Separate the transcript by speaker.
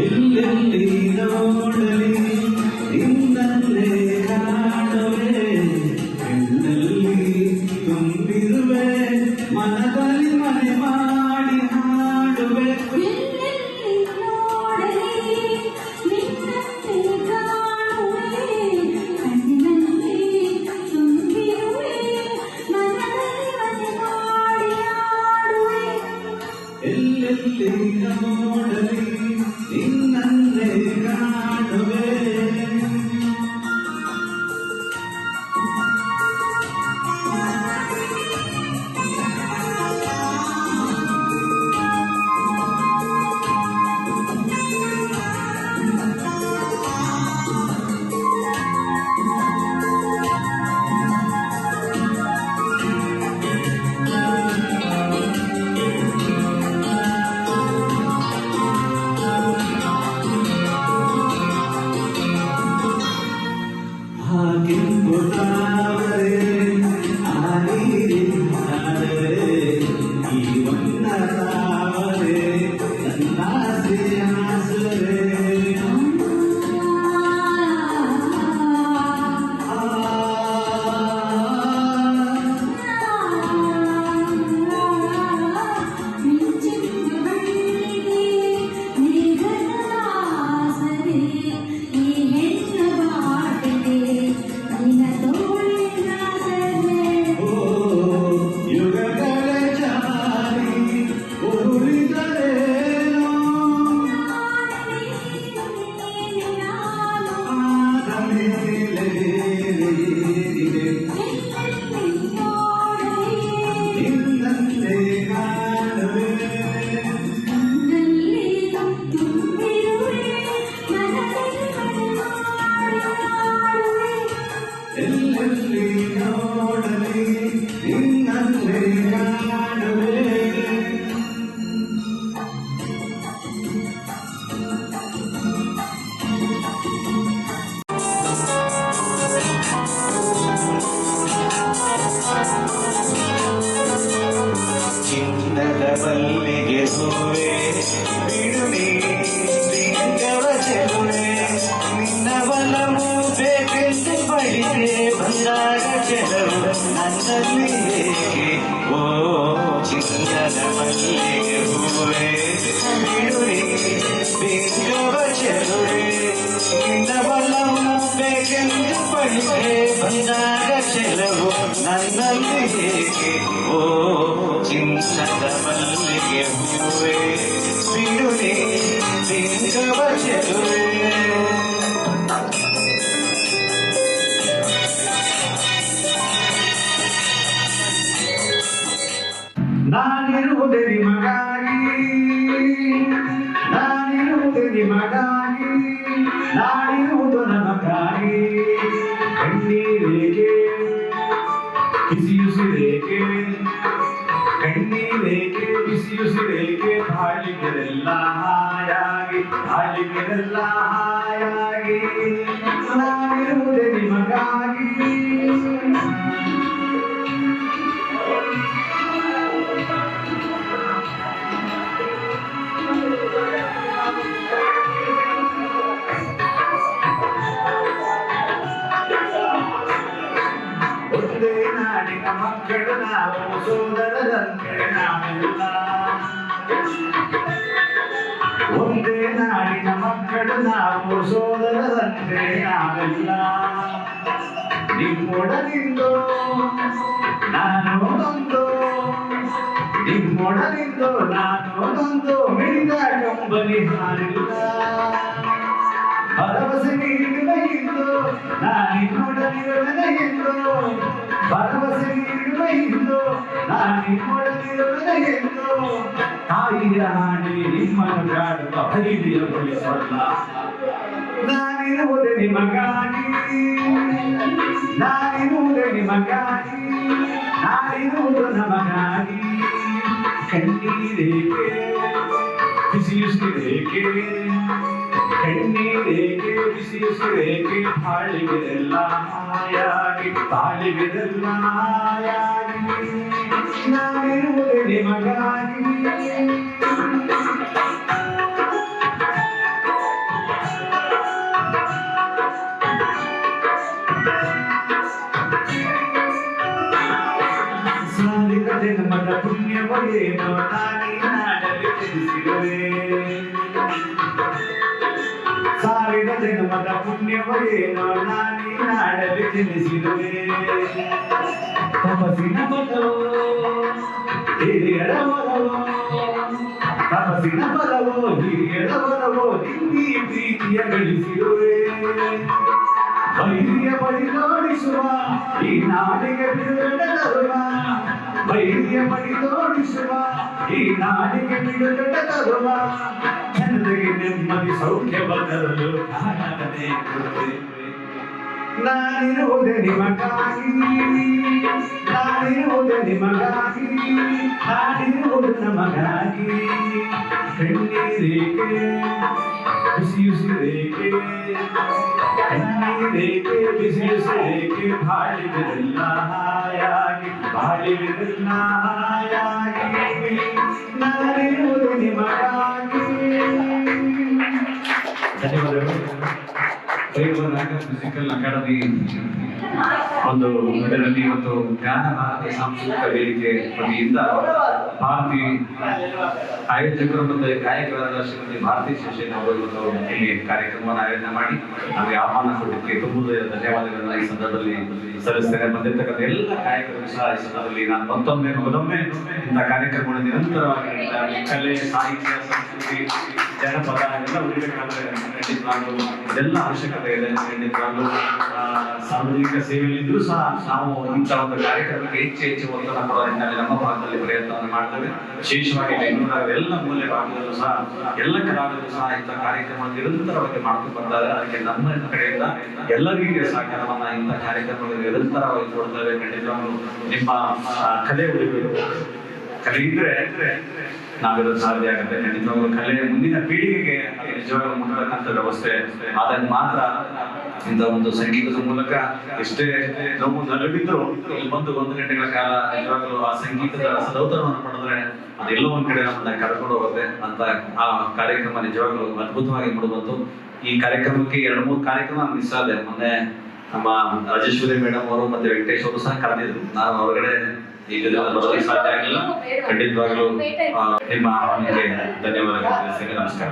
Speaker 1: ಎಲ್ಲೆಲ್ಲಿ ನೋಡಲಿ ನಿನ್ನನ್ನೇ ಕಾಣುವೆ, ಕಣ್ಣಲ್ಲಿ ತುಂಬಿರುವೆ, ಮನದಲ್ಲಿ ಮನೆ ಮಾಡಿ ಹಾಡುವೆ. ಎಲ್ಲೆಲ್ಲಿ ನೋಡಲಿ ನಿನ್ನನ್ನೇ ಕಾಣುವೆ. ಕೆಂಪುತಾವರೆ ಆರಿದರೆ ಈ ವನ್ನ ತಾವರೆ ನನ್ನಾಸೆ ಆಸರೆ. ಎಲ್ಲೆಲ್ಲಿ ನೋಡಲಿ ನಿನ್ನನ್ನೇ ಕಾಣುವೆ. ಚಿನ್ನದ ಮಲ್ಲಿಗೆ ಹೂವೆ ಬಿಡುವೆ ಲಿಂಗವ ಚೆಲುವೆ, ನಿನ್ನ ಬಲವು ಬೇಕೆಂದು ಬಳಿಗೆ ಬಂದಾಗ ಚೆಲವು ನನ್ನಲ್ಲಿ ಏಕೆ. ಓ ಚಿನ್ನದ ಮಲ್ಲಿಗೆ ಹೂವೆ ಬಿಡುವೆ ಲಿಂಗವ ಚೆಲುವೆ, ನಿನ್ನ ಬಲವು ಬೇಕೆಂದು ಬಳಿಗೆ ಬಂದಾಗ ಚೆಲವು ನನ್ನಲ್ಲಿ ಏಕೆ. ಓ ಚಿನ್ನದ ಮಲ್ಲಿಗೆ ಹೂವೆ ಬಿಡುವೆ ಲಿಂಗವ ಚೆಲುವೆ. ನಾನಿರುವುದೇ ನಿಮಗಾಗಿ, ನಾನಿರುವುದೇ ನಿಮಗಾಗಿ, ನಾನಿರುವುದು ನಮಗಾಗಿ. ಕಣ್ಣೀರೇಕೆ ಬಿಸಿಯುಸಿರೇಕೆ, ಕಣ್ಣೀರೇಕೆ ಬಿಸಿಯುಸಿರೇಕೆ, ಬಾಳಿಗೆಲ್ಲ ಹಾಯಾಗಿ ಬಾಳಿಗೆಲ್ಲ ಹಾಯಾಗಿ. ನಾನಿರುವುದೇ ನಿಮಗಾಗಿ. ಒಂದೇ ನಾಡಿನ ಮಕ್ಕಳು ನಾವು, ಸೋದರರಂತೆ ನಾವೆಲ್ಲ. ಒಂದೇ ನಾಡಿನ ಮಕ್ಕಳು ನಾವು, ಸೋದರರಂತೆ ನಾವೆಲ್ಲ. ನಿಮ್ಮೊಡನಿಂದು ನಾನೊಂದು, ನಿಮ್ಮೊಡನಿಂದು ನಾನೊಂದು, ಮಿಡಿದ ಕಂಬನಿ ಹಾರಿಲ್ಲ. ಭರವಸೆ ನೀಡುವೆ ಇಂದು ನಾನಿನ್ನೊಡನಿರುವೆನೆ ಎಂದು, ಭರವಸೆ ನೀಡುವೆ ಇಂದು ನಾನಿನ್ನೊಡನಿರುವೆನೆ ಎಂದು. ತಾಯಿಯ ಹಾಡಿ ನಿಮ್ಮನ್ನು ಕಾಡುವ ಧೈರ್ಯಗೊಳಿಸಲ್ಲ. ನಾನಿರುವುದೇ ನಿಮಗಾಗಿ, ನಾನಿರುವುದೇ ನಿಮಗಾಗಿ, ನಾನಿರುವುದು ನಮಗಾಗಿ. ಕಣ್ಣೀರೇಕೆ ಬಿಸಿಯುಸಿರೇಕೆ, ಕಣ್ಣೀರೇಕೆ ಬಿಸಿಯುಸಿರೇಕೆ, ಬಾಳಿಗೆಲ್ಲ ಹಾಯಾಗಿ ಬಾಳಿಗೆಲ್ಲ ಹಾಯಾಗಿ. ನಾನಿರುವುದೇ ನಿಮಗಾಗಿ. ಏನು ನಾನೀ ನಾಡಲ್ಲಿ ಜನಿಸಿರುವೆ ಸಾವಿರ ಜನ್ಮದ ಪುಣ್ಯವೇನೋ ನಾನೀ ನಾಡಲ್ಲಿ ಜನಿಸಿರುವೆ ತಪಸ್ಸಿನ ಫಲವೋ ಹಿರಿಯರ ವರವೋ ತಪಸ್ಸಿನ ಫಲವೋ ಹಿರಿಯರ ವರವೋ ನಿನ್ನೀ ಪ್ರೀತಿಯ ಗಳಿಸಿರುವೆ ವೈರ್ಯ ಬಡಿದೋಡಿಸುವ ಈ ನಾಡಿಗೆ ಬಿಡುಗಡೆ ತರುವ ವೈರ್ಯ ಬಡಿದೋಡಿಸುವ ಈ ನಾಡಿಗೆ ಬಿಡುಗಡೆ ತರುವ ಜನತೆಗೆ ನೆಮ್ಮದಿ ಸೌಖ್ಯವ ತರಲು ಕಾರಣವೇ ಕೊಡುತ್ತೇವೆ ನಾನಿರುವುದೇ ನಿಮಗಾಗಿ ನಾನಿರುವುದೇ ನಿಮಗಾಗಿ ನಾನಿರುವುದು ನಮಗಾಗಿ ಕಣ್ಣೀರೇಕೆ ಬಿಸಿಯುಸಿರೇಕೆ ಕಣ್ಣೀರೇಕೆ ಬಿಸಿಯುಸಿರೇಕೆ ಬಾಳಿವಿರಲ್ಲ ಹಾಯಾಗಿ ಬಾಳಿವಿರಲ್ಲ ಹಾಯಾಗಿ ನಾನಿರುವುದು ನಿಮಗಾಗಿ. ಧನ್ಯವಾದಗಳು. ಮ್ಯೂಸಿಕಲ್ ಅಕಾಡೆಮಿ ಒಂದು ಇದರಲ್ಲಿ ಇವತ್ತು ಜ್ಞಾನ ಭಾರತಿ ಸಾಂಸ್ಕೃತಿಕ ವೇದಿಕೆ ವತಿಯಿಂದ ಭಾರತಿ ಆಯೋಜಕರು ಮತ್ತು ಗಾಯಕರಾದ ಶ್ರೀಮತಿ ಭಾರತಿ ಶೇಷನ್ ಅವರು ಇವತ್ತು ಇಲ್ಲಿ ಕಾರ್ಯಕ್ರಮವನ್ನು ಆಯೋಜನೆ ಮಾಡಿ ನಮಗೆ ಆಹ್ವಾನ ಕೊಟ್ಟಿದ್ದಕ್ಕೆ ತುಂಬ ಧನ್ಯವಾದಗಳನ್ನ ಈ ಸಂದರ್ಭದಲ್ಲಿ ಸಲ್ಲಿಸ್ತೇನೆ. ಬಂದಿರ್ತಕ್ಕಂಥ ಎಲ್ಲ ಗಾಯಕರಿಗೂ ಸಹ ಈ ಸಂದರ್ಭದಲ್ಲಿ ನಾನು ಮತ್ತೊಮ್ಮೆ ಇಂಥ ಕಾರ್ಯಕ್ರಮಗಳು ನಿರಂತರವಾಗಿ ಕಲೆ ಸಾಹಿತ್ಯ ಸಂಸ್ಕೃತಿ ಜನಪದ ಎಲ್ಲ ಉಳಿಬೇಕಾದ್ರೆ ಖಂಡಿತವಾಗ್ಲೂ ಇದೆಲ್ಲ ಅವಶ್ಯಕತೆ ಇದೆ. ಖಂಡಿತವಾಗ್ಲೂ ಸಾರ್ವಜನಿಕ ಸೇವೆಯಲ್ಲಿದ್ದರೂ ಸಹ ನಾವು ಇಂಥ ಒಂದು ಕಾರ್ಯಕ್ರಮಕ್ಕೆ ಹೆಚ್ಚು ಒತ್ತಡ ಕೊಡುವ ನಿಟ್ಟಿನಲ್ಲಿ ನಮ್ಮ ಭಾಗದಲ್ಲಿ ಪ್ರಯತ್ನವನ್ನು ಮಾಡ್ತೇವೆ. ವಿಶೇಷವಾಗಿ ಬೆಂಗಳೂರಿನ ಎಲ್ಲ ಮೂಲೆ ಭಾಗದಲ್ಲೂ ಸಹ ಎಲ್ಲ ಕಲಾವಿದರು ಸಹ ಇಂಥ ಕಾರ್ಯಕ್ರಮ ನಿರಂತರವಾಗಿ ಮಾಡ್ಕೊಂಡು ಬರ್ತಾರೆ. ಅದಕ್ಕೆ ನಮ್ಮ ಕಡೆಯಿಂದ ಎಲ್ಲ ರೀತಿಯ ಸಹಕಾರವನ್ನ ಇಂಥ ಕಾರ್ಯಕ್ರಮಗಳು ನಿರಂತರವಾಗಿ ಕೊಡ್ತೇವೆ. ಖಂಡಿತವಾಗ್ಲೂ ನಿಮ್ಮ ಕಲೆ ಉಳಿಬೇಕು. ಕಲೆ ಇದ್ರೆ ನಾವಿರೋದು ಸಾಧ್ಯ ಆಗುತ್ತೆ. ಖಂಡಿತವಾಗ್ಲೂ ಕಲೆ ಮುಂದಿನ ಪೀಳಿಗೆಗೆ ನಿಜವಾಗ್ಲೂ ಮುಟ್ಟತಕ್ಕಂಥ ವ್ಯವಸ್ಥೆ ಆದಾಗ ಮಾತ್ರ ಇಂಥ ಒಂದು ಸಂಗೀತದ ಮೂಲಕ ಎಷ್ಟೇ ನೋವು ನಲುಗಿದ್ರು ಇಲ್ಲಿ ಬಂದು 1 ಗಂಟೆಗಳ ಕಾಲ ನಿಜವಾಗ್ಲೂ ಆ ಸಂಗೀತದ ಸದೌತರವನ್ನು ಪಡೆದ್ರೆ ಅದೆಲ್ಲೋ ಒಂದ್ ಕಡೆ ನಮ್ಮನ್ನ ಕರ್ಕೊಂಡು ಹೋಗುತ್ತೆ ಅಂತ ಆ ಕಾರ್ಯಕ್ರಮ ನಿಜವಾಗ್ಲೂ ಅದ್ಭುತವಾಗಿ ಮೂಡಿಬಂತು. ಈ ಕಾರ್ಯಕ್ರಮಕ್ಕೆ 2-3 ಕಾರ್ಯಕ್ರಮ ಮಿಸ್ ಆದೆ. ಮೊನ್ನೆ ನಮ್ಮ ರಾಜೇಶ್ವರಿ ಮೇಡಮ್ ಅವರು ಮತ್ತೆ ವೆಂಕಟೇಶ್ ಅವರು ಸಹ ಕರೆದಿದ್ರು. ನಾನು ಹೊರಗಡೆ ಈಗ ಬರೋದಕ್ಕೆ ಸಾಧ್ಯ ಆಗಿಲ್ಲ. ಖಂಡಿತವಾಗ್ಲೂ ನಿಮ್ಮ ಆಹ್ವಾನಕ್ಕೆ ಧನ್ಯವಾದಗಳು. ನಮಸ್ಕಾರ.